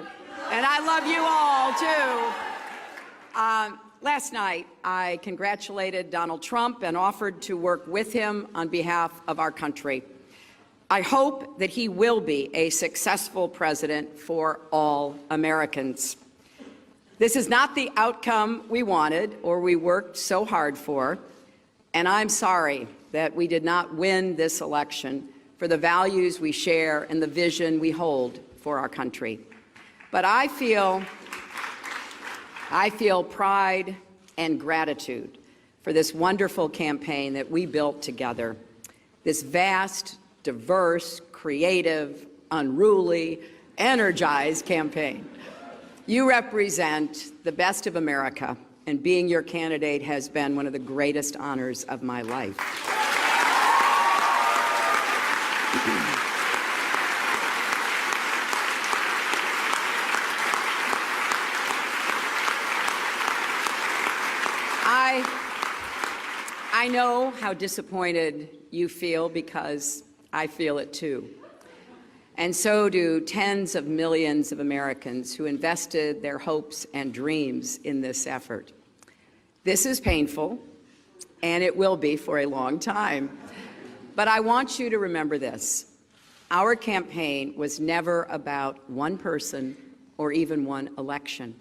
And I love you all, too. Last night, I congratulated Donald Trump and offered to work with him on behalf of our country. I hope that he will be a successful president for all Americans. This is not the outcome we wanted or we worked so hard for, and I'm sorry that we did not win this election for the values we share and the vision we hold for our country. But I feel pride and gratitude for this wonderful campaign that we built together, this vast, diverse, creative, unruly, energized campaign. You represent the best of America, and being your candidate has been one of the greatest honors of my life. I know how disappointed you feel because I feel it too. And so do tens of millions of Americans who invested their hopes and dreams in this effort. This is painful, and it will be for a long time. But I want you to remember this. Our campaign was never about one person or even one election.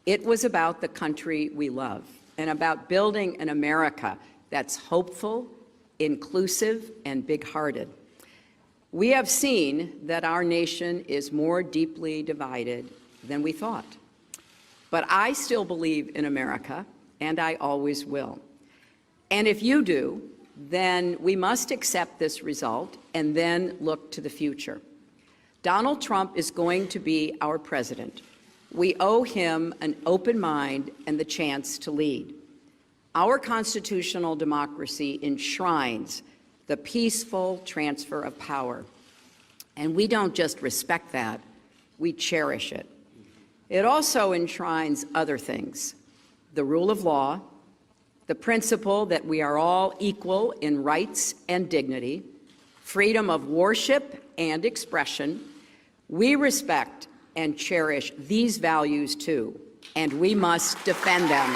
It was about the country we love and about building an America that's hopeful, inclusive, and big-hearted. We have seen that our nation is more deeply divided than we thought. But I still believe in America, and I always will. And if you do, then we must accept this result and then look to the future. Donald Trump is going to be our president. We owe him an open mind and the chance to lead. Our constitutional democracy enshrines the peaceful transfer of power. And we don't just respect that, we cherish it. It also enshrines other things: the rule of law, the principle that we are all equal in rights and dignity, freedom of worship and expression. We respect and cherish these values too, and we must defend them.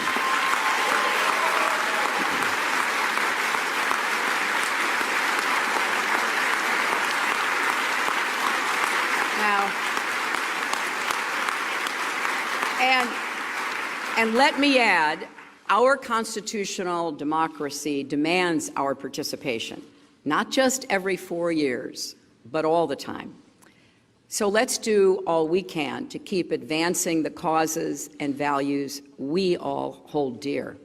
And let me add, our constitutional democracy demands our participation, not just every 4 years, but all the time. So let's do all we can to keep advancing the causes and values we all hold dear,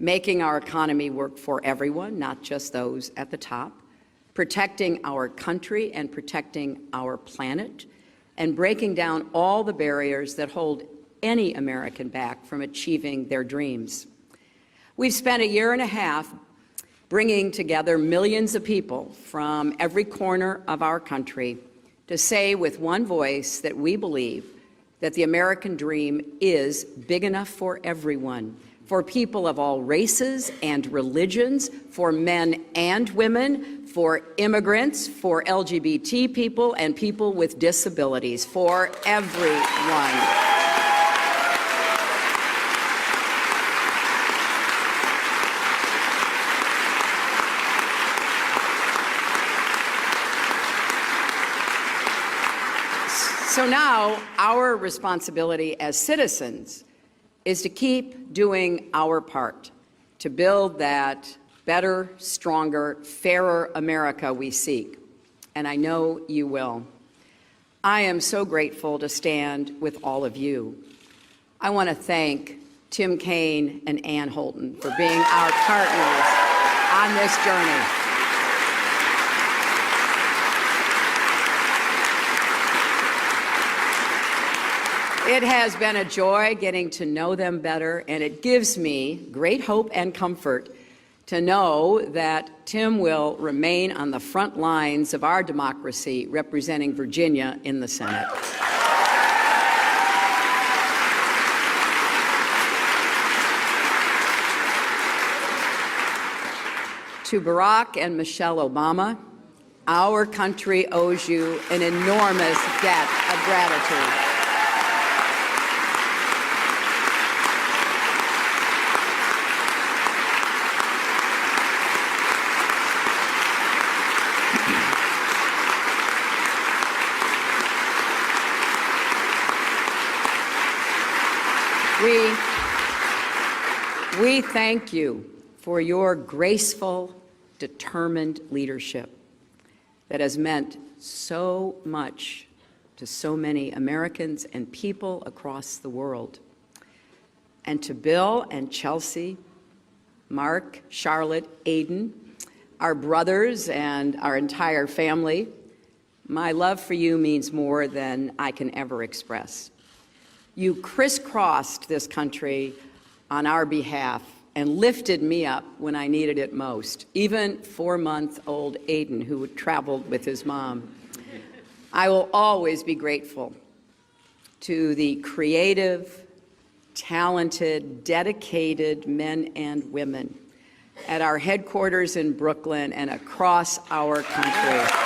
making our economy work for everyone, not just those at the top, protecting our country and protecting our planet, and breaking down all the barriers that hold any American back from achieving their dreams. We've spent a year and a half bringing together millions of people from every corner of our country to say with one voice that we believe that the American dream is big enough for everyone, for people of all races and religions, for men and women, for immigrants, for LGBT people and people with disabilities, for everyone. So now our responsibility as citizens is to keep doing our part to build that better, stronger, fairer America we seek. And I know you will. I am so grateful to stand with all of you. I want to thank Tim Kaine and Ann Holton for being our partners on this journey. It has been a joy getting to know them better, and it gives me great hope and comfort to know that Tim will remain on the front lines of our democracy, representing Virginia in the Senate. To Barack and Michelle Obama, Our country owes you an enormous debt of gratitude. We thank you for your graceful, determined leadership that has meant so much to so many Americans and people across the world. And to Bill and Chelsea, Mark, Charlotte, Aiden, our brothers and our entire family, my love for you means more than I can ever express. You crisscrossed this country on our behalf and lifted me up when I needed it most, even 4-month-old Aiden, who traveled with his mom. I will always be grateful to the creative, talented, dedicated men and women at our headquarters in Brooklyn and across our country.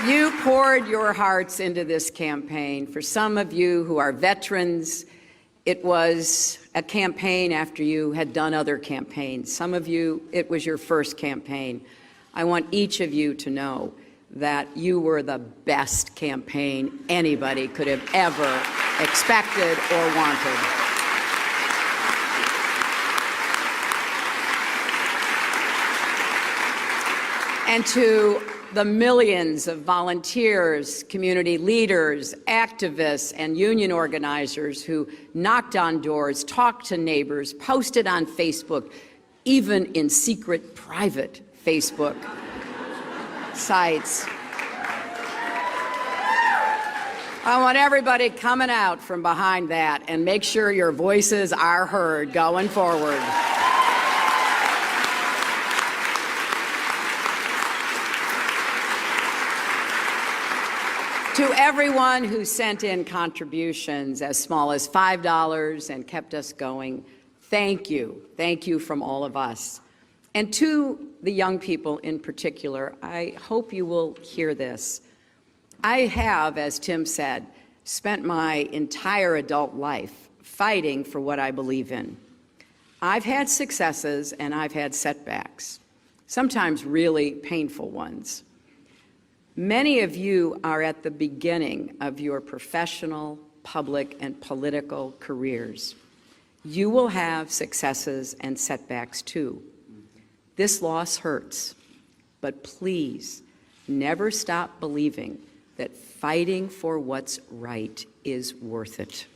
You poured your hearts into this campaign. For some of you who are veterans, it was a campaign after you had done other campaigns. Some of you, it was your first campaign. I want each of you to know that you were the best campaign anybody could have ever expected or wanted. And to the millions of volunteers, community leaders, activists, and union organizers who knocked on doors, talked to neighbors, posted on Facebook, even in secret, private Facebook sites. I want everybody coming out from behind that and make sure your voices are heard going forward. To everyone who sent in contributions as small as $5 and kept us going, thank you. Thank you from all of us. And to the young people in particular, I hope you will hear this. I have, as Tim said, spent my entire adult life fighting for what I believe in. I've had successes and I've had setbacks, sometimes really painful ones. Many of you are at the beginning of your professional, public, and political careers. You will have successes and setbacks too. This loss hurts, but please never stop believing that fighting for what's right is worth it.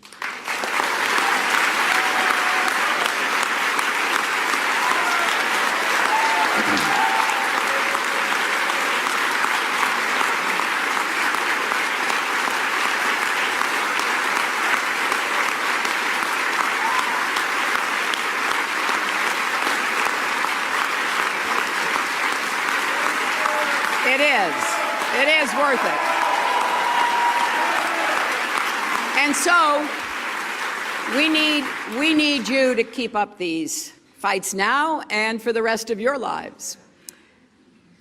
It is worth it. And so we need you to keep up these fights now and for the rest of your lives.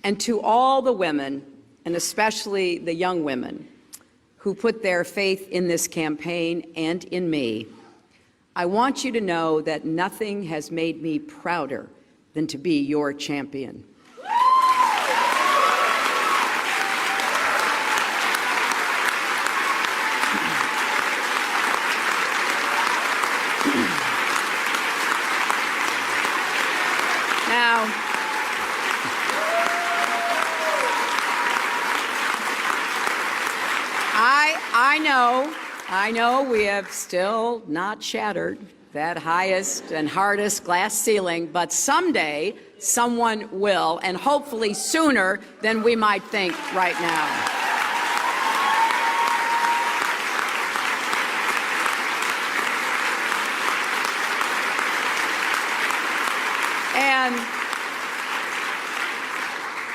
And to all the women, and especially the young women, who put their faith in this campaign and in me, I want you to know that nothing has made me prouder than to be your champion. Now, I know we have still not shattered that highest and hardest glass ceiling, but someday someone will, and hopefully sooner than we might think right now.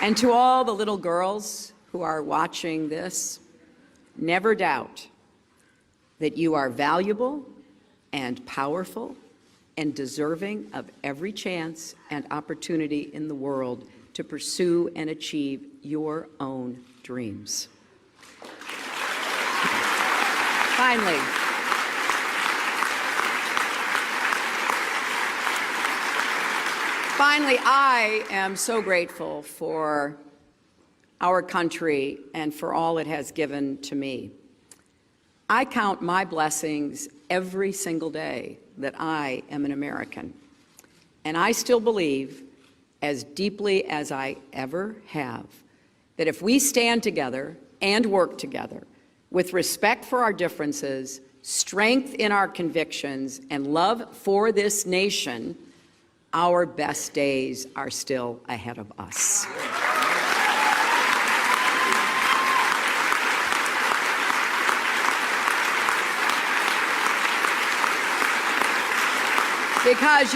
And to all the little girls who are watching this, never doubt that you are valuable and powerful and deserving of every chance and opportunity in the world to pursue and achieve your own dreams. Finally, I am so grateful for our country and for all it has given to me. I count my blessings every single day that I am an American. And I still believe, as deeply as I ever have, that if we stand together and work together with respect for our differences, strength in our convictions, and love for this nation, our best days are still ahead of us. Because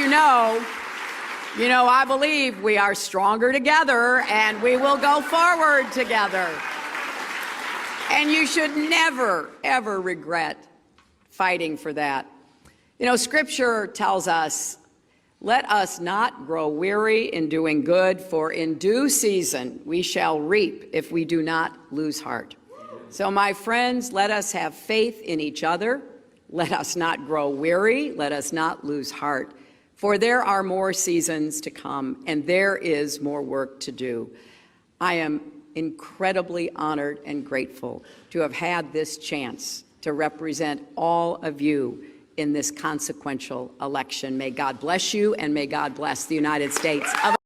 I believe we are stronger together and we will go forward together. And you should never, ever regret fighting for that. Scripture tells us, let us not grow weary in doing good, for in due season we shall reap if we do not lose heart. So, my friends, let us have faith in each other. Let us not grow weary. Let us not lose heart. For there are more seasons to come, and there is more work to do. I am incredibly honored and grateful to have had this chance to represent all of you in this consequential election. May God bless you, and may God bless the United States of